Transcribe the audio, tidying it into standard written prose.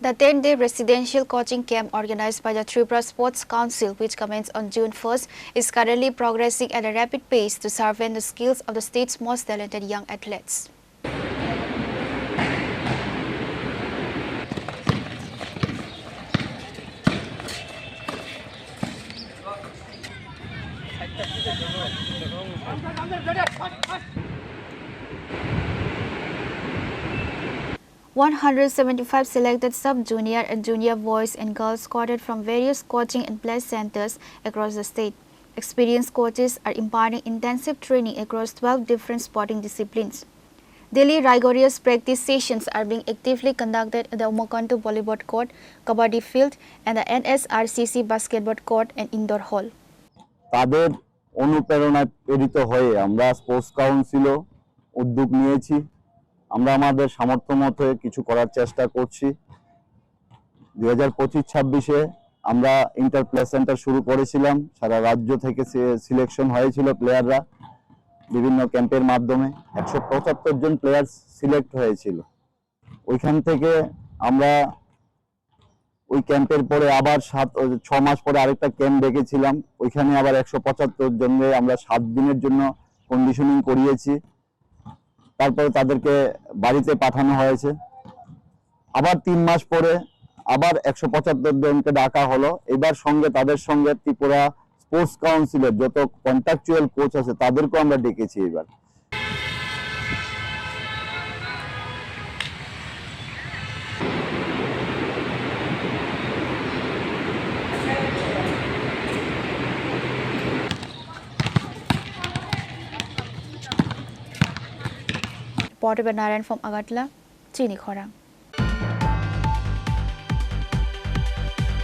The 10-day residential coaching camp organized by the Tripura Sports Council, which commenced on June 1st, is currently progressing at a rapid pace to sharpen the skills of the state's most talented young athletes. "175 selected sub-junior and junior boys and girls scouted from various coaching and play centers across the state. Experienced coaches are imparting intensive training across 12 different sporting disciplines. Daily rigorous practice sessions are being actively conducted at the Umakantu volleyball court, Kabaddi field, and the NSRCC basketball court and indoor hall. তাদের অনুপ্রেরণায় প্রেরিত হয়ে আমরা sports কাউন্সিলও উদ্যোগ নিয়েছি। আমরা আমাদের সামর্থ্য মতো কিছু করার চেষ্টা করছি। 2025-26-এ আমরা ইন্টার প্লে সেন্টার শুরু করেছিলাম। সারা রাজ্য থেকে সিলেকশন হয়েছিল প্লেয়াররা বিভিন্ন ক্যাম্পের মাধ্যমে। 175 জন প্লেয়ার সিলেক্ট হয়েছিল। ওইখান থেকে আমরা ওই ক্যাম্পের পরে আবার 6 মাস পরে আরেকটা ক্যাম্প ডেকেছিলাম। ওইখানে আবার 175 জনকে আমরা 7 দিনের জন্য কন্ডিশনিং করিয়েছি। তারপরে তাদেরকে বাড়িতে পাঠানো হয়েছে। আবার 3 মাস পরে আবার 175 জনকে ডাকা হলো। এবার তাদের সঙ্গে ত্রিপুরা স্পোর্টস কাউন্সিলের যত কন্ট্রাকচুয়াল কোচ আছে তাদেরকেও আমরা ডেকেছি এবার। Reported by Narayan from Agatla, Chini, Khorang.